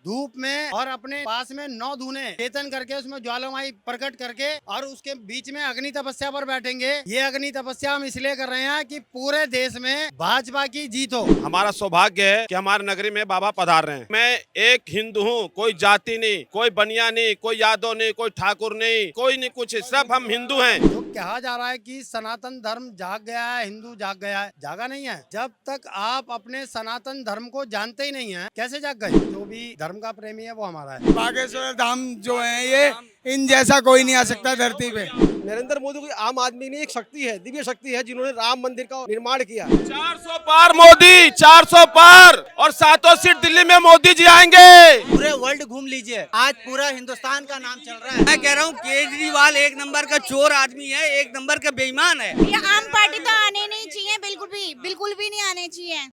धूप में और अपने पास में 9 धूने चेतन करके उसमें ज्वालामाई प्रकट करके और उसके बीच में अग्नि तपस्या पर बैठेंगे। ये अग्नि तपस्या हम इसलिए कर रहे हैं कि पूरे देश में भाजपा की जीत हो। हमारा सौभाग्य है कि हमारे नगरी में बाबा पधार रहे हैं। मैं एक हिंदू हूँ, कोई जाति नहीं, कोई बनिया नहीं, कोई यादव नहीं, कोई ठाकुर नहीं, कोई नहीं, कुछ सब हम हिंदू हैं। जो कहा जा रहा है कि सनातन धर्म जाग गया है, हिंदू जाग गया है, जागा नहीं है। जब तक आप अपने सनातन धर्म को जानते ही नहीं है, कैसे जाग गए? जो भी धर्म का प्रेमी है वो हमारा है। बागेश्वर धाम जो है ये इन जैसा कोई नहीं आ सकता धरती पे। नरेंद्र मोदी कोई आम आदमी नहीं, एक शक्ति है, दिव्य शक्ति है, जिन्होंने राम मंदिर का निर्माण किया। 400 पार मोदी, 400 पार और 7 सीट दिल्ली में मोदी जी आएंगे। पूरे वर्ल्ड घूम लीजिए, आज पूरा हिंदुस्तान का नाम चल रहा है। मैं कह रहा हूँ केजरीवाल एक नंबर का चोर आदमी है, एक नंबर का बेईमान है। ये आम पार्टी तो आने नहीं चाहिए, बिल्कुल भी नहीं आने चाहिए।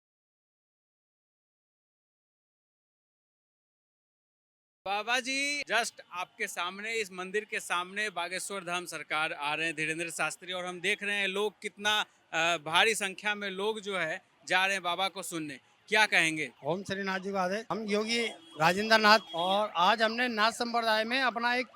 बाबा जी जस्ट आपके सामने इस मंदिर के सामने बागेश्वर धाम सरकार आ रहे हैं धीरेन्द्र शास्त्री, और हम देख रहे हैं लोग कितना भारी संख्या में लोग जो है जा रहे हैं बाबा को सुनने। क्या कहेंगे? ओम श्रीनाथ जी को आदे। हम योगी राजेंद्र नाथ, और आज हमने नाथ संप्रदाय में अपना एक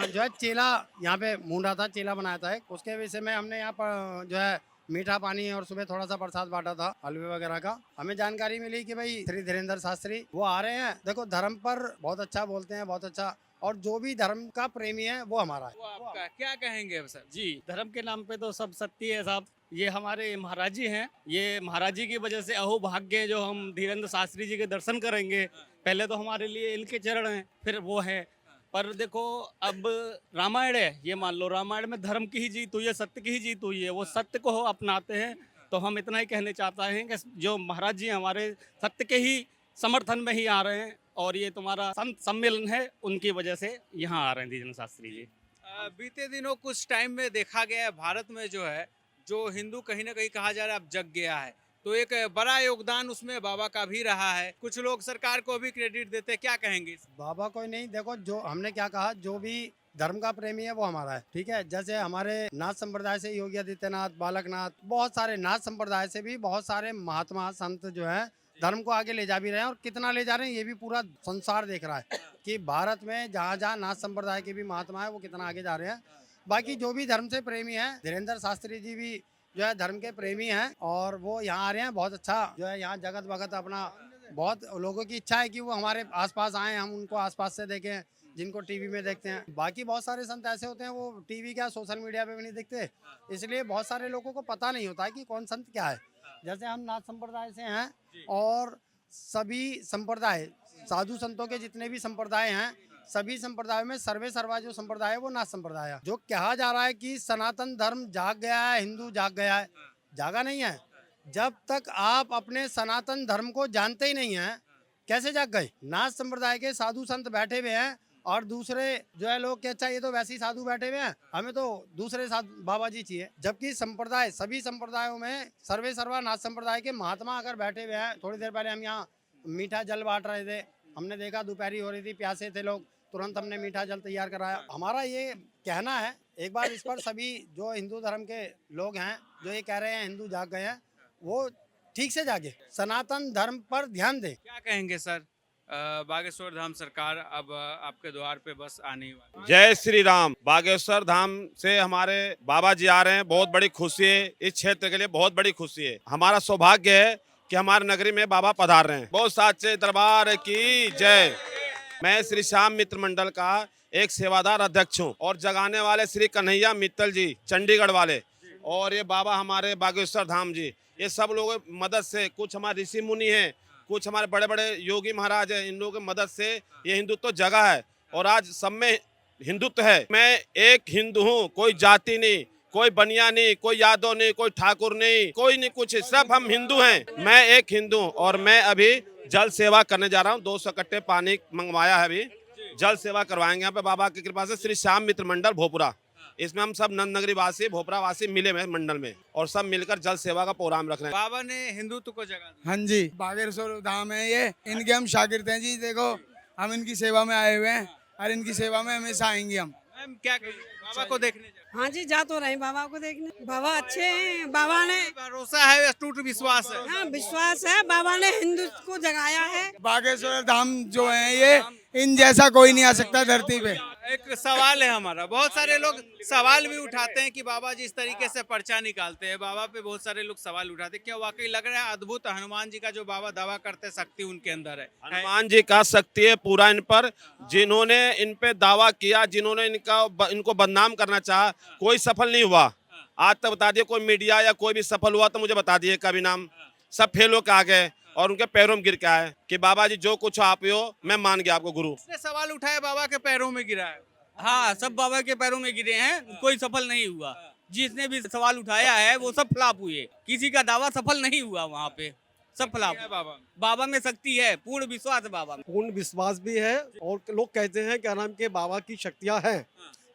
जो है चेला यहाँ पे मूंढा था, चेला बनाया था एक, उसके विषय में हमने यहाँ पर जो है मीठा पानी और सुबह थोड़ा सा प्रसाद बांटा था हलवे वगैरह का। हमें जानकारी मिली कि भाई श्री धीरेन्द्र शास्त्री वो आ रहे हैं। देखो धर्म पर बहुत अच्छा बोलते हैं, बहुत अच्छा, और जो भी धर्म का प्रेमी है वो हमारा है। वो आपका क्या कहेंगे सर? जी, धर्म के नाम पे तो सब सत्य है साहब। ये हमारे महाराज जी हैं, ये महाराज जी की वजह से अहो भाग्य है जो हम धीरेन्द्र शास्त्री जी के दर्शन करेंगे। पहले तो हमारे लिए इनके चरण हैं, फिर वो है। पर देखो अब रामायण है, ये मान लो रामायण में धर्म की ही जीत हुई है, सत्य की ही जीत हुई है। वो सत्य को अपनाते हैं। तो हम इतना ही कहने चाहते हैं कि जो महाराज जी हमारे सत्य के ही समर्थन में ही आ रहे हैं, और ये तुम्हारा संत सम्मेलन है, उनकी वजह से यहाँ आ रहे हैं धीरेन्द्र शास्त्री जी। बीते दिनों कुछ टाइम में देखा गया है भारत में जो है, जो हिंदू कहीं ना कहीं कहा जा रहा है अब जग गया है, तो एक बड़ा योगदान उसमें बाबा का भी रहा है। कुछ लोग सरकार को भी क्रेडिट देते हैं, क्या कहेंगे? बाबा को नहीं, देखो जो हमने क्या कहा, जो भी धर्म का प्रेमी है वो हमारा है, ठीक है। जैसे हमारे नाथ संप्रदाय से योगी आदित्यनाथ, बालकनाथ, बहुत सारे नाथ संप्रदाय से भी बहुत सारे महात्मा संत जो है धर्म को आगे ले जा भी रहे हैं, और कितना ले जा रहे हैं ये भी पूरा संसार देख रहा है कि भारत में जहाँ जहाँ नाथ संप्रदाय के भी महात्मा है वो कितना आगे जा रहे हैं। बाकी जो भी धर्म से प्रेमी है, धीरेन्द्र शास्त्री जी भी जो है धर्म के प्रेमी हैं, और वो यहाँ आ रहे हैं। बहुत अच्छा जो है यहाँ जगत भगत अपना, बहुत लोगों की इच्छा है कि वो हमारे आसपास आएँ, हम उनको आसपास से देखें, जिनको टीवी में देखते हैं। बाकी बहुत सारे संत ऐसे होते हैं वो टीवी क्या सोशल मीडिया पे भी नहीं दिखते, इसलिए बहुत सारे लोगों को पता नहीं होता है कि कौन संत क्या है। जैसे हम नाथ संप्रदाय से हैं, और सभी संप्रदाय साधु संतों के जितने भी संप्रदाय हैं, सभी संप्रदायों में सर्वे सर्वा जो संप्रदाय है वो नाथ संप्रदाय है। जो कहा जा रहा है कि सनातन धर्म जाग गया है, हिंदू जाग गया है, जागा नहीं है। जब तक आप अपने सनातन धर्म को जानते ही नहीं है, कैसे जाग गए? नाथ संप्रदाय के साधु संत बैठे हुए हैं, और दूसरे जो है लोग, क्या अच्छा ये तो वैसे ही साधु बैठे हुए हैं, हमें तो दूसरे साधु बाबा जी चाहिए। जबकि संप्रदाय, सभी संप्रदायों में सर्वे सर्वा नाथ संप्रदाय के महात्मा अगर बैठे हुए हैं। थोड़ी देर पहले हम यहाँ मीठा जल बांट रहे थे, हमने देखा दोपहरी हो रही थी, प्यासे थे लोग, तुरंत हमने मीठा जल तैयार कराया। हमारा ये कहना है, एक बार इस पर सभी जो हिंदू धर्म के लोग हैं जो ये कह रहे हैं हिंदू जाग गए हैं, वो ठीक से जागे, सनातन धर्म पर ध्यान दें। क्या कहेंगे सर? बागेश्वर धाम सरकार अब आपके द्वार पे बस आने ही वाली है। जय श्री राम। बागेश्वर धाम से हमारे बाबा जी आ रहे हैं, बहुत बड़ी खुशी है, इस क्षेत्र के लिए बहुत बड़ी खुशी है। हमारा सौभाग्य है कि हमारे नगरी में बाबा पधार रहे हैं। बहुत साचे दरबार की जय। मैं श्री श्याम मित्र मंडल का एक सेवादार अध्यक्ष हूँ, और जगाने वाले श्री कन्हैया मित्तल जी चंडीगढ़ वाले, और ये बाबा हमारे बागेश्वर धाम जी, ये सब लोगों की मदद से, कुछ हमारे ऋषि मुनि हैं, कुछ हमारे बड़े बड़े योगी महाराज हैं, इन लोगों की मदद से ये हिंदुत्व जगह है, और आज सब में हिंदुत्व है। मैं एक हिंदू हूँ, कोई जाति नहीं, कोई बनिया नहीं, कोई यादव नहीं, कोई ठाकुर नहीं, कोई नहीं, कुछ सब हम हिंदू हैं। मैं एक हिंदू हूँ, और मैं अभी जल सेवा करने जा रहा हूँ। 200 कट्टे पानी मंगवाया है, अभी जल सेवा करवाएंगे यहाँ पे बाबा की कृपा से। श्री श्याम मित्र मंडल भोपुरा, इसमें हम सब नंद नगरी वासी, भोपरा वासी मिले हुए मंडल में, और सब मिलकर जल सेवा का प्रोग्राम रख रहे हैं। बाबा ने हिंदुत्व को जगा दिया। हाँ जी, बागेश्वर धाम है ये, इनके हम शागिर्द हैं जी। देखो हम इनकी सेवा में आए हुए हैं, और इनकी सेवा में हमेशा आएंगे हम। मैम क्या कहेंगे? बाबा को देखने जा हाँ जी, जा तो रहे बाबा को देखने। बाबा अच्छे हैं, बाबा ने भरोसा है, टूट विश्वास है? हाँ विश्वास है, बाबा ने हिंदू को जगाया है। बागेश्वर धाम जो है ये इन जैसा कोई नहीं आ सकता धरती पे। एक सवाल है हमारा, बहुत सारे लोग सवाल भी उठाते हैं कि बाबा जी इस तरीके से पर्चा निकालते हैं, बाबा पे बहुत सारे लोग सवाल उठाते हैं। क्या वाकई लग रहा है अद्भुत हनुमान जी का जो बाबा दावा करते हैं शक्ति उनके अंदर है? हनुमान जी का शक्ति है पूरा इन पर। जिन्होंने इन पे दावा किया, जिन्होंने इनको बदनाम करना चाहा, कोई सफल नहीं हुआ। आज तक बता दिए, कोई मीडिया या कोई भी सफल हुआ तो मुझे बता दिए कभी नाम। सब फेल होकर आ गए और उनके पैरों में गिर के आए कि बाबा जी जो कुछ आप हो मैं मान गया आपको गुरु। इसने सवाल उठाया, बाबा के पैरों में गिरा है। हाँ, सब बाबा के पैरों में गिरे हैं, कोई सफल नहीं हुआ। जिसने भी सवाल उठाया है वो सब फ्लॉप हुए, किसी का दावा सफल नहीं हुआ। वहाँ पे सब फ्लॉप। बाबा में शक्ति है, पूर्ण विश्वास है बाबा में। पूर्ण विश्वास भी है और लोग कहते हैं क्या नाम के बाबा की शक्तियाँ हैं।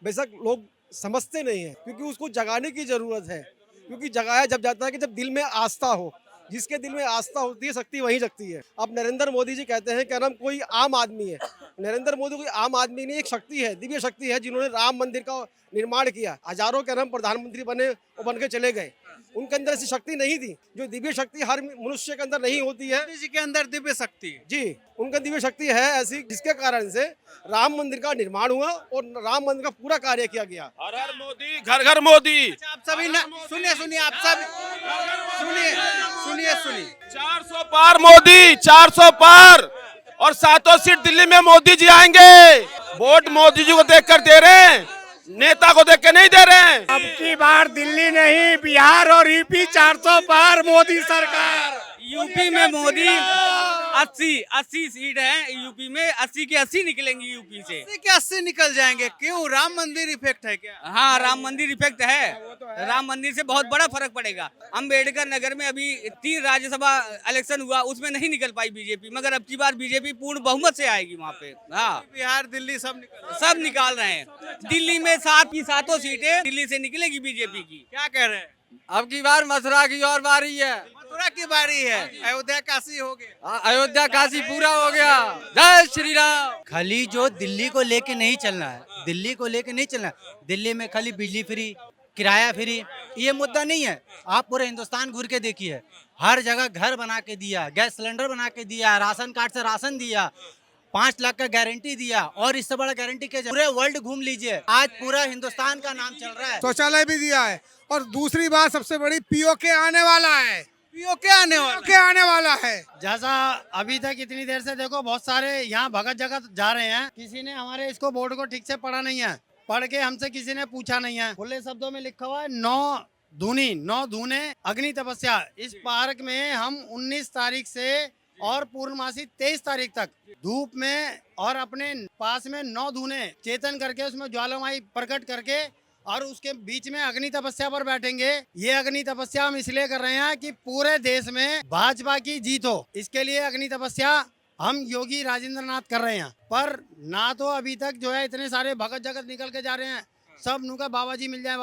बेशक लोग समझते नहीं है क्योंकि उसको जगाने की जरूरत है। क्योंकि जगाया जब जाता है कि जब दिल में आस्था हो, जिसके दिल में आस्था होती है शक्ति वही शक्ति है। अब नरेंद्र मोदी जी कहते हैं क्या नाम कोई आम आदमी है। नरेंद्र मोदी कोई आम आदमी नहीं, एक शक्ति है, दिव्य शक्ति है, जिन्होंने राम मंदिर का निर्माण किया। हजारों क्या नाम प्रधानमंत्री बने, वो बन के चले गए। उनके अंदर ऐसी शक्ति नहीं थी जो दिव्य शक्ति हर मनुष्य के अंदर नहीं होती है। मोदी जी के अंदर दिव्य शक्ति जी, उनका दिव्य शक्ति है ऐसी, जिसके कारण से राम मंदिर का निर्माण हुआ और राम मंदिर का पूरा कार्य किया गया। हर हर मोदी, घर घर मोदी। अच्छा, आप सभी सुनिए, आप सब सुनिए 400 पार मोदी, 400 पार और 7 सीट दिल्ली में मोदी जी आएंगे। वोट मोदी जी को देखकर दे रहे हैं, नेता को देख के नहीं दे रहे हैं। अब की बार दिल्ली नहीं, बिहार और यूपी 400 पार मोदी सरकार। यूपी में मोदी 80 सीट है। यूपी में 80 के 80 निकलेंगी यूपी से। 80 के 80 निकल जाएंगे। क्यों? राम मंदिर इफेक्ट है क्या? हाँ, राम मंदिर इफेक्ट है। राम मंदिर से बहुत बड़ा फर्क पड़ेगा। अम्बेडकर नगर में अभी 3 राज्यसभा इलेक्शन हुआ, उसमें नहीं निकल पाई बीजेपी, मगर अब की बार बीजेपी पूर्ण बहुमत से आएगी वहाँ पे। हाँ, बिहार दिल्ली सब निकाल रहे हैं। दिल्ली में 7 की 7 सीटें दिल्ली से निकलेगी बीजेपी की। क्या कह रहे हैं? अब की बार मथुरा की और बारी है। मथुरा की बारी है, अयोध्या काशी हो गया। अयोध्या काशी पूरा हो गया। जय श्री राम। खाली जो दिल्ली को लेके नहीं चलना है, दिल्ली को लेके नहीं चलना है। दिल्ली में खाली बिजली फ्री, किराया फ्री, ये मुद्दा नहीं है। आप पूरे हिंदुस्तान घूर के देखिए, हर जगह घर बना के दिया, गैस सिलेंडर बना के दिया, राशन कार्ड से राशन दिया, 5 लाख का गारंटी दिया। और इससे बड़ा गारंटी के पूरे वर्ल्ड घूम लीजिए, आज पूरा हिंदुस्तान का नाम चल रहा है। शौचालय भी दिया है और दूसरी बात सबसे बड़ी पीओके आने वाला है। पीओके आने वाला है। जैसा अभी तक इतनी देर से देखो बहुत सारे यहाँ भगत जगत जा रहे हैं, किसी ने हमारे इसको बोर्ड को ठीक से पढ़ा नहीं है, पढ़ के हमसे किसी ने पूछा नहीं है। खुले शब्दों में लिखा हुआ है 9 धूने अग्नि तपस्या। इस पार्क में हम 19 तारीख से और पूर्णमासी 23 तारीख तक धूप में और अपने पास में 9 धूने चेतन करके उसमें ज्वालामाई प्रकट करके और उसके बीच में अग्नि तपस्या पर बैठेंगे। ये अग्नि तपस्या हम इसलिए कर रहे हैं कि पूरे देश में भाजपा की जीत हो, इसके लिए अग्नि तपस्या हम योगी राजेंद्र नाथ कर रहे हैं। पर ना तो अभी तक जो है इतने सारे भगत जगत निकल के जा रहे हैं, सब नु का बाबा जी मिल जाए,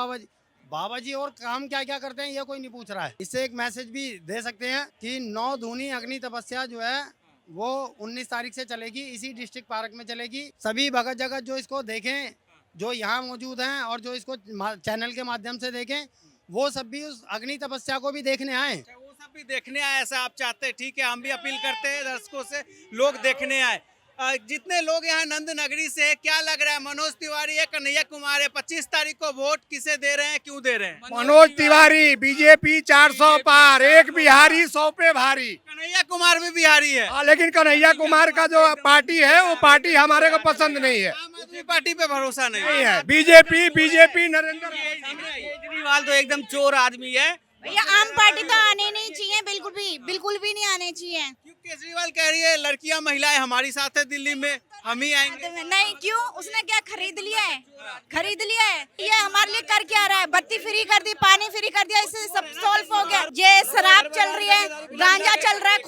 बाबा जी और काम क्या क्या करते हैं ये कोई नहीं पूछ रहा है। इससे एक मैसेज भी दे सकते हैं कि 9 धूनी अग्नि तपस्या जो है वो 19 तारीख से चलेगी, इसी डिस्ट्रिक्ट पार्क में चलेगी। सभी भगत जगत जो इसको देखें, जो यहाँ मौजूद हैं और जो इसको चैनल के माध्यम से देखें, वो सब भी उस अग्नि तपस्या को भी देखने आए। वो सब भी देखने आए, ऐसा आप चाहते हैं? ठीक है, हम भी अपील करते हैं दर्शकों से, लोग देखने आए। जितने लोग यहाँ नंद नगरी से है, क्या लग रहा है? मनोज तिवारी है, कन्हैया कुमार है, 25 तारीख को वोट किसे दे रहे हैं, क्यों दे रहे हैं? मनोज तिवारी, बीजेपी 400 पार, एक बिहारी 100 पे भारी। कन्हैया कुमार भी बिहारी है। हाँ, लेकिन कन्हैया कुमार का जो पार्टी है वो पार्टी हमारे को पसंद नहीं है। आम आदमी पार्टी पे भरोसा नहीं है। बीजेपी नरेंद्र केजरीवाल तो एकदम चोर आदमी है। भैया आम पार्टी तो आने नहीं चाहिए, बिल्कुल भी नहीं आने चाहिए। क्यों केजरीवाल कह रही है लड़कियां महिलाएं हमारी साथ है दिल्ली में, हम ही आएंगे? नहीं, क्यों? उसने क्या खरीद लिया है? ये हमारे लिए कर क्या रहा है? बत्ती फ्री कर दी, पानी फ्री कर दिया, इससे सब सॉल्व हो गया। ये शराब चल रही है, गांजा चल रहा है,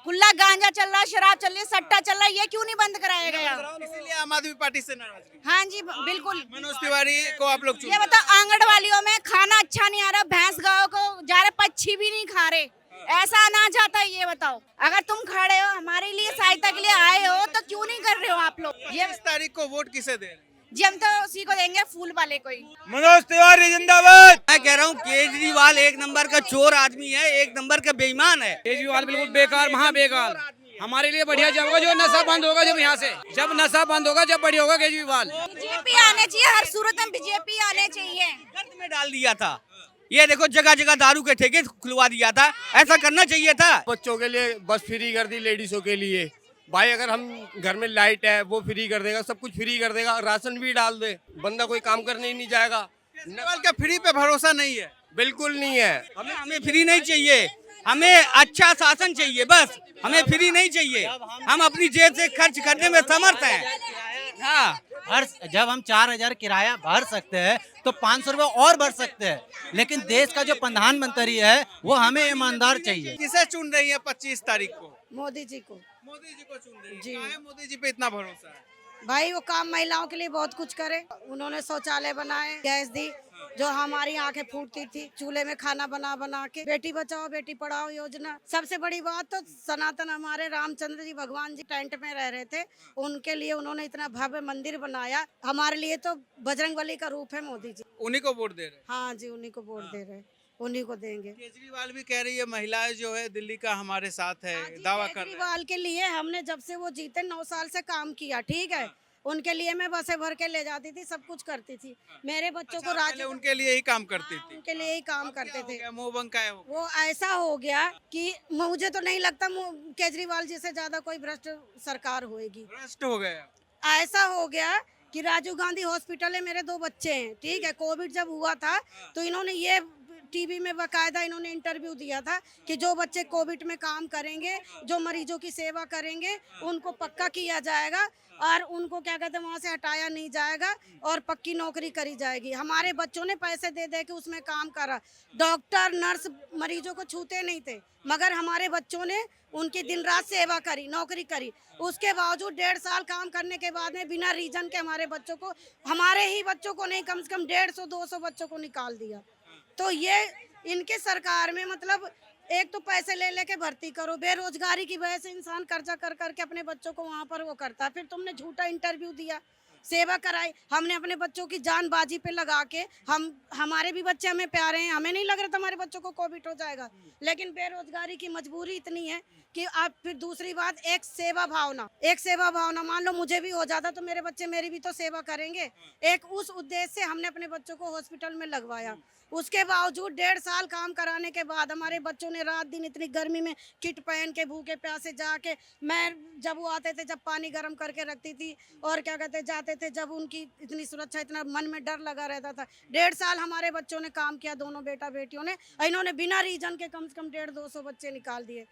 खुला गांजा चल रहा है, शराब चल रही है, सट्टा चल रहा है, ये क्यों नहीं बंद कराया गया? इसीलिए आम आदमी पार्टी से नाराजगी। हाँ जी बिल्कुल। मनोज तिवारी को आप लोग ये बताओ, आंगनवाड़ियों में खाना अच्छा नहीं आ रहा, भैंस गायों को जा रहे, पक्षी भी नहीं खा रहे, ऐसा अनाज आता है। ये बताओ, अगर तुम खड़े हो हमारे लिए, सहायता के लिए आए हो, तो क्यों नहीं कर रहे हो आप लोग? ये 20 तारीख को वोट किसे दे रहे हैं? जी हम तो उसी को देंगे, फूल वाले को ही। मनोज तिवारी जिंदाबाद। मैं कह रहा हूँ केजरीवाल एक नंबर का चोर आदमी है, एक नंबर का बेईमान है। केजरीवाल बिल्कुल बेकार, महा बेकार। हमारे लिए बढ़िया जब होगा, जो नशा बंद होगा, जब यहाँ से जब नशा बंद होगा, जब बढ़िया होगा केजरीवाल। बीजेपी आने चाहिए, हर सूरत में बीजेपी आने चाहिए। गर्द में डाल दिया था। ये देखो जगह जगह दारू के ठेके खुलवा दिया था, ऐसा करना चाहिए था। बच्चों के लिए बस फ्री कर दी, लेडीजों के लिए भाई अगर हम घर में लाइट है वो फ्री कर देगा, सब कुछ फ्री कर देगा, राशन भी डाल दे, बंदा कोई काम करने ही नहीं जाएगा। केजरीवाल का फ्री पे भरोसा नहीं है, बिल्कुल नहीं है। हमें फ्री नहीं चाहिए, हमें अच्छा शासन चाहिए, बस हमें फ्री नहीं चाहिए। हम अपनी जेब से खर्च करने में समर्थ हैं। हाँ, जब हम 4,000 किराया भर सकते हैं तो 500 रुपए और भर सकते हैं, लेकिन देश का जो प्रधानमंत्री है वो हमें ईमानदार चाहिए। किसे चुन रही है 25 तारीख को? मोदी जी को। मोदी जी को चुन रही है। जी। काहे मोदी जी पे इतना भरोसा है? भाई वो काम महिलाओं के लिए बहुत कुछ करे, उन्होंने शौचालय बनाए, गैस दी, जो हमारी आंखें फूटती थी चूल्हे में खाना बना बना के, बेटी बचाओ बेटी पढ़ाओ योजना। सबसे बड़ी बात तो सनातन हमारे रामचंद्र जी भगवान जी टेंट में रह रहे थे, उनके लिए उन्होंने इतना भव्य मंदिर बनाया। हमारे लिए तो बजरंगबली का रूप है मोदी जी। उन्हीं को वोट दे रहे हैं। हाँ जी, उन्हीं को वोट दे रहे, उन्हीं को देंगे। केजरीवाल भी कह रही है महिलाएं जो है दिल्ली का हमारे साथ है, हाँ जी, दावा कर रहे हैं। केजरीवाल के लिए हमने जब से वो जीते 9 साल से काम किया, ठीक है। उनके लिए मैं बसें भर के ले जाती थी, सब कुछ करती थी। मेरे बच्चों को पहले उनके लिए ही काम करती थी। उनके लिए ही काम करते थे। मुंह बंकाए हो गया। वो ऐसा हो गया कि मुझे तो नहीं लगता केजरीवाल जी से ज्यादा कोई भ्रष्ट सरकार होएगी। भ्रष्ट हो गया। ऐसा हो गया कि राजीव गांधी हॉस्पिटल में मेरे 2 बच्चे हैं, ठीक है। कोविड जब हुआ था तो इन्होंने ये टीवी में बाकायदा इन्होंने इंटरव्यू दिया था कि जो बच्चे कोविड में काम करेंगे, जो मरीजों की सेवा करेंगे, उनको पक्का किया जाएगा और उनको क्या कहते हैं वहाँ से हटाया नहीं जाएगा और पक्की नौकरी करी जाएगी। हमारे बच्चों ने पैसे दे दे के उसमें काम करा, डॉक्टर नर्स मरीजों को छूते नहीं थे, मगर हमारे बच्चों ने उनकी दिन रात सेवा करी, नौकरी करी। उसके बावजूद 1.5 साल काम करने के बाद में बिना रीजन के हमारे बच्चों को, हमारे ही बच्चों को नहीं, कम से कम 150-200 बच्चों को निकाल दिया। तो ये इनके सरकार में मतलब एक तो पैसे ले लेके भर्ती करो, बेरोजगारी की वजह से इंसान कर्जा कर करके अपने बच्चों को वहाँ पर वो करता है। फिर तुमने झूठा इंटरव्यू दिया, सेवा कराई, हमने अपने बच्चों की जान बाजी पे लगा के, हमारे भी बच्चे हमें प्यारे हैं, हमें नहीं लग रहा था हमारे बच्चों को कोविड हो जाएगा, लेकिन बेरोजगारी की मजबूरी इतनी है कि आप फिर दूसरी बात एक सेवा भावना, मान लो मुझे भी हो जाता तो मेरे बच्चे मेरी भी तो सेवा करेंगे। एक उस उद्देश्य से हमने अपने बच्चों को हॉस्पिटल में लगवाया। उसके बावजूद 1.5 साल काम कराने के बाद हमारे बच्चों ने रात दिन इतनी गर्मी में किट पहन के भूखे प्यासे जाके, मैं जब वो आते थे जब पानी गर्म करके रखती थी और क्या कहते जाते थे, जब उनकी इतनी सुरक्षा, इतना मन में डर लगा रहता था। 1.5 साल हमारे बच्चों ने काम किया, दोनों बेटा बेटियों ने, इन्होंने बिना रीजन के कम से कम 150-200 बच्चे निकाल दिए।